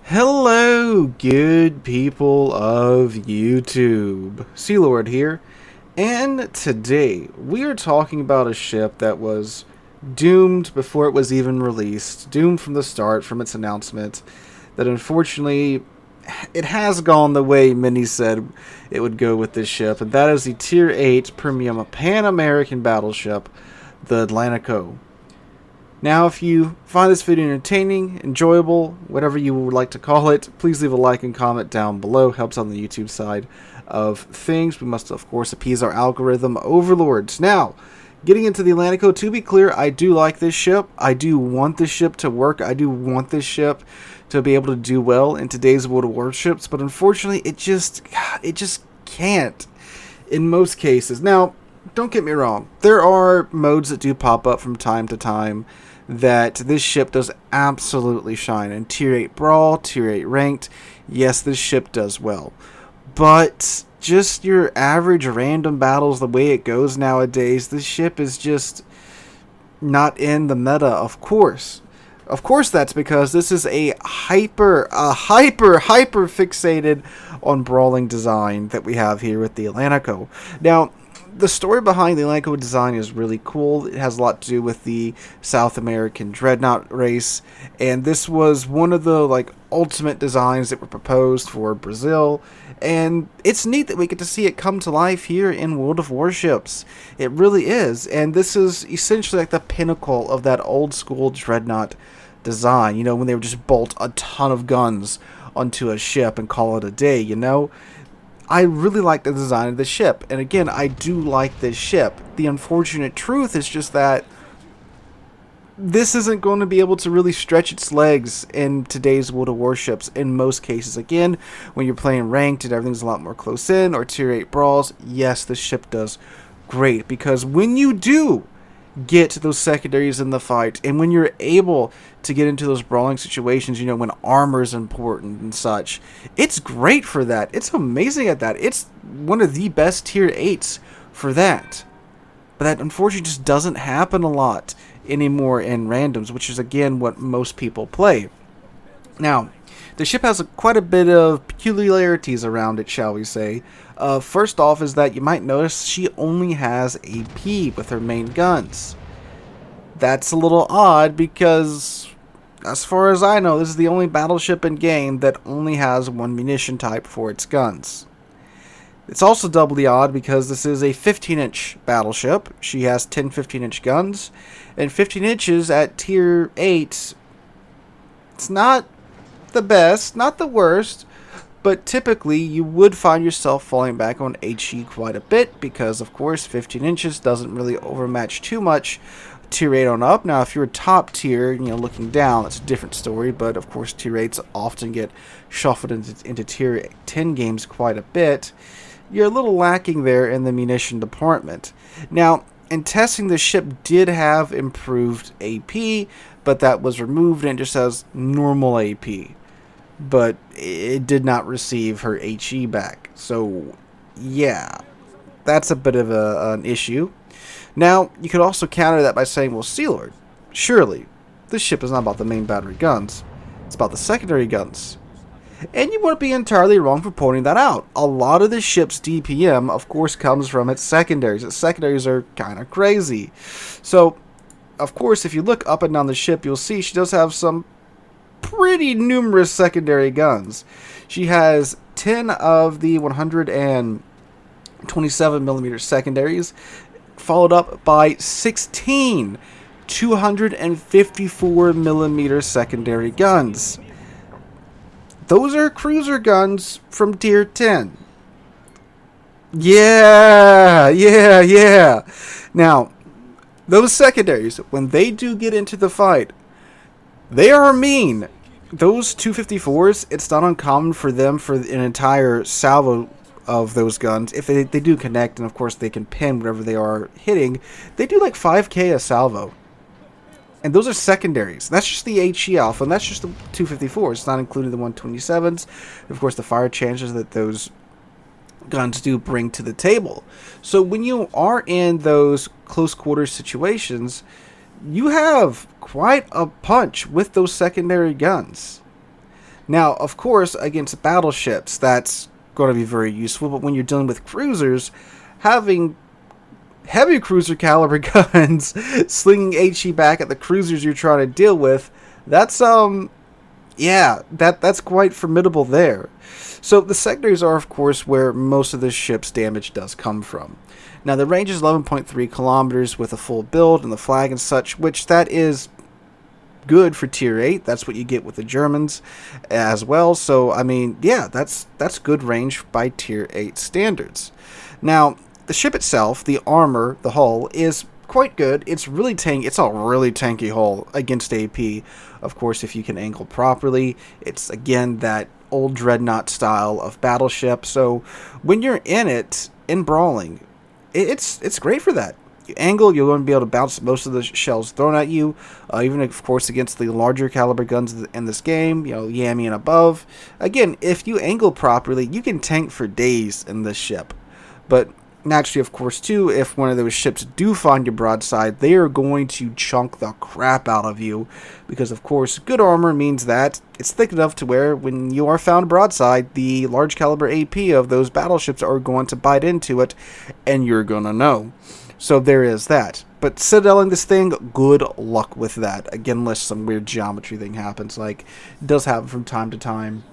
Hello, good people of YouTube. Sealord here, and today we are talking about a ship that was doomed before it was even released, doomed from the start, from its announcement, that unfortunately it has gone the way many said it would go with this ship, and that is the Tier 8 Premium Pan American battleship, the Atlantico. Now, if you find this video entertaining, enjoyable, whatever you would like to call it, please leave a like and comment down below. Helps on the YouTube side of things. We must, of course, appease our algorithm overlords. Now, getting into the Atlantico, to be clear, I do like this ship. I do want this ship to work. I do want this ship to be able to do well in today's world of warships, but unfortunately, it just can't in most cases. Now, don't get me wrong. There are modes that do pop up from time to time that this ship does absolutely shine. In Tier 8 Brawl, Tier 8 Ranked, yes, this ship does well. But just your average random battles, the way it goes nowadays, this ship is just not in the meta, of course. Of course, that's because this is a hyper fixated on brawling design that we have here with the Atlantico. Now, the story behind the Atlantico design is really cool. It has a lot to do with the South American dreadnought race, and this was one of the ultimate designs that were proposed for Brazil, and it's neat that we get to see it come to life here in World of Warships. It really is, and this is essentially like the pinnacle of that old school dreadnought design, you know, when they would just bolt a ton of guns onto a ship and call it a day, you know. I really like the design of the ship, and again, I do like this ship. The unfortunate truth is just that this isn't going to be able to really stretch its legs in today's World of Warships in most cases. Again, when you're playing ranked and everything's a lot more close in, or Tier 8 brawls, yes, this ship does great, because when you do get those secondaries in the fight, and when you're able to get into those brawling situations, you know, when armor is important and such, it's great for that. It's amazing at that. It's one of the best Tier 8s for that. But that unfortunately just doesn't happen a lot anymore in randoms, which is again what most people play. Now, the ship has quite a bit of peculiarities around it, shall we say. First off is that you might notice she only has AP with her main guns. That's a little odd because, as far as I know, this is the only battleship in game that only has one munition type for its guns. It's also doubly odd because this is a 15-inch battleship. She has 10 15-inch guns, and 15 inches at Tier 8, it's not the best, not the worst, but typically you would find yourself falling back on HE quite a bit because, of course, 15 inches doesn't really overmatch too much Tier 8 on up. Now, if you're top tier, you know, looking down, that's a different story, but of course Tier 8s often get shuffled into Tier 10 games quite a bit. You're a little lacking there in the munition department. Now, in testing, the ship did have improved AP, but that was removed and it just has normal AP. But it did not receive her HE back. So, yeah, that's a bit of an issue. Now, you could also counter that by saying, well, Sealord, surely this ship is not about the main battery guns. It's about the secondary guns. And you wouldn't be entirely wrong for pointing that out. A lot of the ship's DPM, of course, comes from its secondaries. Its secondaries are kind of crazy. So, of course, if you look up and down the ship, you'll see she does have some pretty numerous secondary guns. She has 10 of the 127mm secondaries, followed up by 16 254mm secondary guns. Those are cruiser guns from Tier 10. Yeah. Now, those secondaries, when they do get into the fight, they are mean. Those 254s, it's not uncommon for them for an entire salvo of those guns. If they do connect, and of course they can pin whatever they are hitting, they do like 5k a salvo. And those are secondaries. That's just the HE alpha, and that's just the 254s. It's not including the 127s. Of course, the fire chances that those guns do bring to the table. So when you are in those close quarters situations, you have quite a punch with those secondary guns. Now, of course, against battleships, that's going to be very useful, but when you're dealing with cruisers, having heavy cruiser caliber guns slinging HE back at the cruisers you're trying to deal with, that's yeah, that's quite formidable there. So the sectors are, of course, where most of the ship's damage does come from. Now the range is 11.3 kilometers with a full build and the flag and such, which that is good for tier 8. That's what you get with the Germans as well. So I mean, yeah, that's good range by tier 8 standards. Now the ship itself, the armor, the hull, is quite good. It's really it's a really tanky hull against AP. Of course, if you can angle properly, it's again that old dreadnought style of battleship. So when you're in it in brawling, it's great for that. You angle, you're going to be able to bounce most of the shells thrown at you, even of course against the larger caliber guns in this game, Yami and above. Again, if you angle properly, you can tank for days in this ship. But naturally, of course, too, if one of those ships do find your broadside, they are going to chunk the crap out of you. Because, of course, good armor means that it's thick enough to where when you are found broadside, the large caliber AP of those battleships are going to bite into it, and you're going to know. So there is that. But citadeling this thing, good luck with that. Again, unless some weird geometry thing happens, like it does happen from time to time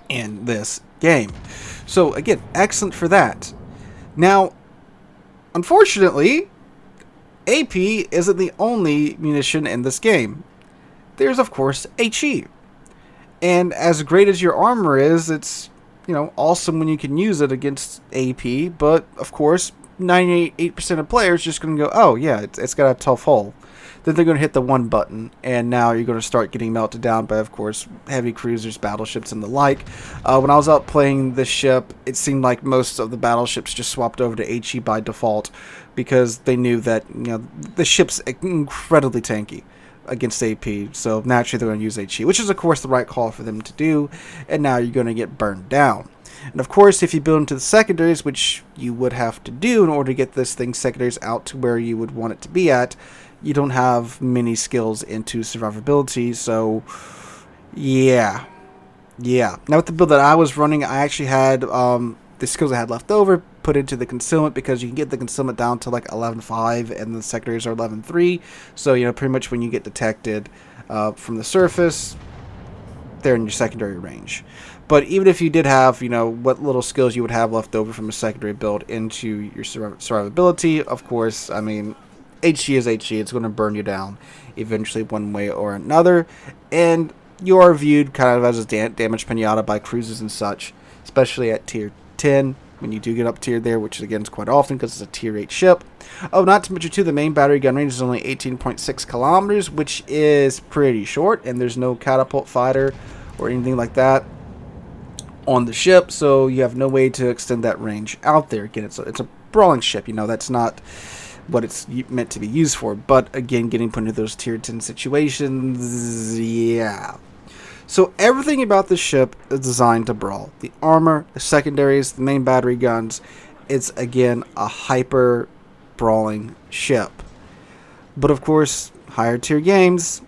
in this game. So, again, excellent for that. Now, unfortunately, AP isn't the only munition in this game. There's, of course, HE. And as great as your armor is, it's, awesome when you can use it against AP, but, of course, 98% of players just going to go, oh, yeah, it's got a tough hull. Then they're going to hit the one button, and now you're going to start getting melted down by, of course, heavy cruisers, battleships, and the like. When I was out playing this ship, it seemed like most of the battleships just swapped over to HE by default because they knew that the ship's incredibly tanky against AP, so naturally they're going to use HE, which is, of course, the right call for them to do, and now you're going to get burned down. And of course, if you build into the secondaries, which you would have to do in order to get this thing secondaries out to where you would want it to be at, you don't have many skills into survivability, so yeah. Now with the build that I was running, I actually had the skills I had left over put into the concealment, because you can get the concealment down to like 11.5 and the secondaries are 11.3, so pretty much when you get detected from the surface, they're in your secondary range. But even if you did have, what little skills you would have left over from a secondary build into your survivability, of course, I mean, HE is HE. It's going to burn you down eventually one way or another. And you are viewed kind of as a damage pinata by cruisers and such, especially at tier 10 when you do get up tier there, which again is quite often because it's a tier 8 ship. Oh, not to mention too, the main battery gun range is only 18.6 kilometers, which is pretty short, and there's no catapult fighter or anything like that on the ship, so you have no way to extend that range out there. Again, it's a brawling ship, that's not what it's meant to be used for. But again, getting put into those tier 10 situations, yeah. So everything about the ship is designed to brawl. The armor, the secondaries, the main battery guns. It's again a hyper brawling ship. But of course, higher tier games,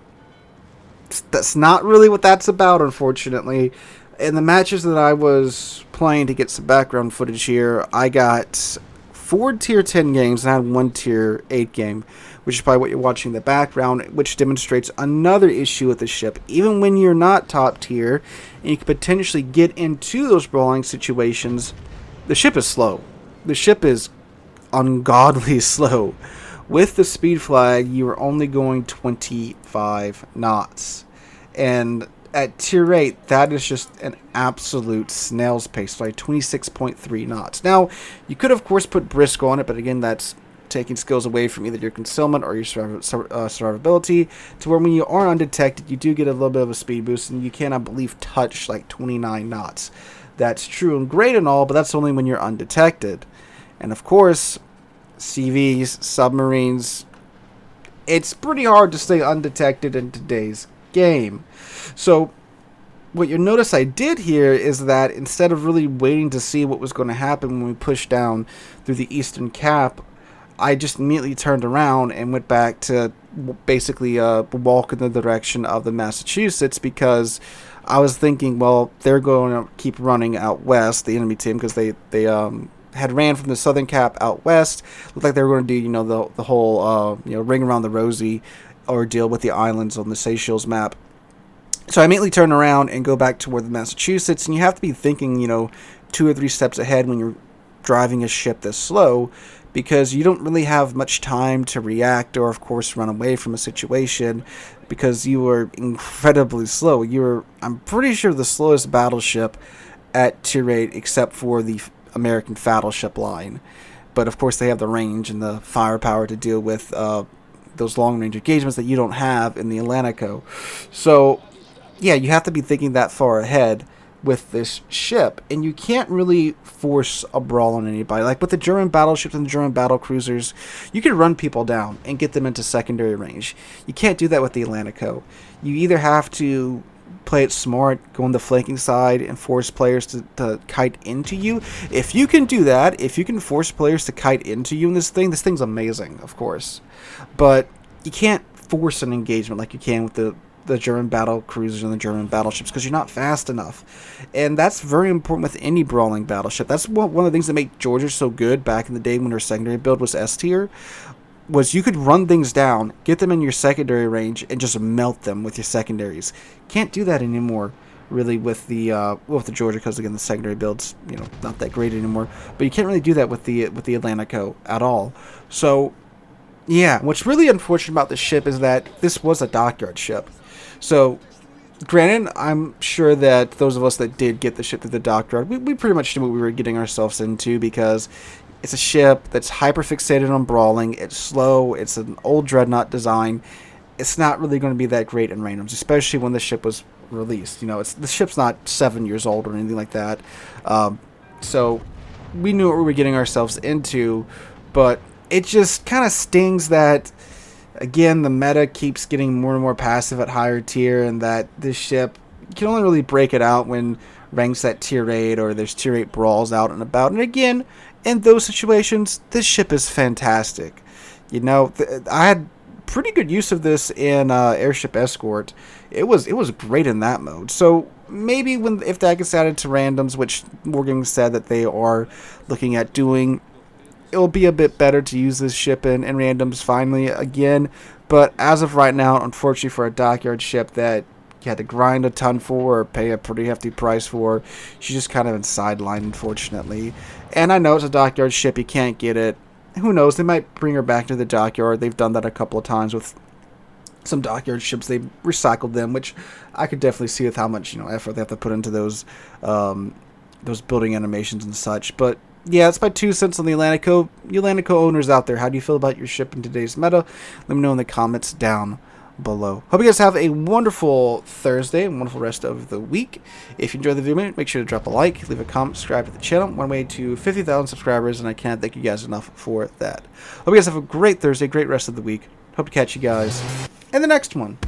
that's not really what that's about, unfortunately. In the matches that I was playing, to get some background footage here, I got 4 tier 10 games and I had 1 tier 8 game, which is probably what you're watching in the background, which demonstrates another issue with the ship. Even when you're not top tier and you can potentially get into those brawling situations, the ship is slow. The ship is ungodly slow. With the speed flag, you are only going 25 knots. And at tier 8, that is just an absolute snail's pace, like 26.3 knots. Now, you could, of course, put brisk on it, but again, that's taking skills away from either your concealment or your survivability, to where when you are undetected, you do get a little bit of a speed boost, and you can, I believe, touch like 29 knots. That's true and great and all, but that's only when you're undetected. And of course, CVs, submarines, it's pretty hard to stay undetected in today's game. So what you'll notice I did here is that instead of really waiting to see what was going to happen when we pushed down through the eastern cap, I just immediately turned around and went back to basically walk in the direction of the Massachusetts, because I was thinking, well, they're going to keep running out west, the enemy team, because they had ran from the southern cap out west. Looked like they were going to do, the whole, ring around the rosy ordeal with the islands on the Seychelles map. So I immediately turn around and go back toward the Massachusetts, and you have to be thinking, 2 or 3 steps ahead when you're driving a ship this slow, because you don't really have much time to react or, of course, run away from a situation, because you are incredibly slow. I'm pretty sure, the slowest battleship at Tier 8, except for the American Battleship line. But, of course, they have the range and the firepower to deal with those long-range engagements that you don't have in the Atlantico. So, yeah, you have to be thinking that far ahead with this ship, and you can't really force a brawl on anybody. Like with the German battleships and the German battle cruisers, you can run people down and get them into secondary range. You can't do that with the Atlantico. You either have to play it smart, go on the flanking side, and force players to kite into you. If you can do that, if you can force players to kite into you in this thing's amazing, of course. But you can't force an engagement like you can with the German battle cruisers and the German battleships, because you're not fast enough. And that's very important with any brawling battleship. That's one of the things that made Georgia so good back in the day when her secondary build was S tier, was you could run things down, get them in your secondary range, and just melt them with your secondaries. Can't do that anymore, really, with the Georgia, because again, the secondary build's not that great anymore. But you can't really do that with the Atlantico at all. So yeah, what's really unfortunate about this ship is that this was a dockyard ship. So, granted, I'm sure that those of us that did get the ship through the dockyard, we pretty much knew what we were getting ourselves into, because it's a ship that's hyper-fixated on brawling, it's slow, it's an old dreadnought design, it's not really going to be that great in randoms, especially when the ship was released. The ship's not 7 years old or anything like that. So, we knew what we were getting ourselves into, but it just kind of stings that, again, the meta keeps getting more and more passive at higher tier, and that this ship, you can only really break it out when ranks at Tier 8 or there's Tier 8 brawls out and about. And again, in those situations, this ship is fantastic. I had pretty good use of this in Airship Escort. It was great in that mode. So maybe if that gets added to randoms, which Morgan said that they are looking at doing, it'll be a bit better to use this ship in randoms finally again. But as of right now, unfortunately for a dockyard ship that you had to grind a ton for or pay a pretty hefty price for, she's just kind of in sideline, unfortunately. And I know it's a dockyard ship, you can't get it. Who knows, they might bring her back to the dockyard. They've done that a couple of times with some dockyard ships. They've recycled them, which I could definitely see with how much effort they have to put into those building animations and such. But yeah, that's my 2 cents on the Atlantico. You Atlantico owners out there, how do you feel about your ship in today's meta? Let me know in the comments down below. Hope you guys have a wonderful Thursday and wonderful rest of the week. If you enjoyed the video, make sure to drop a like, leave a comment, subscribe to the channel. One way to 50,000 subscribers, and I can't thank you guys enough for that. Hope you guys have a great Thursday, great rest of the week. Hope to catch you guys in the next one.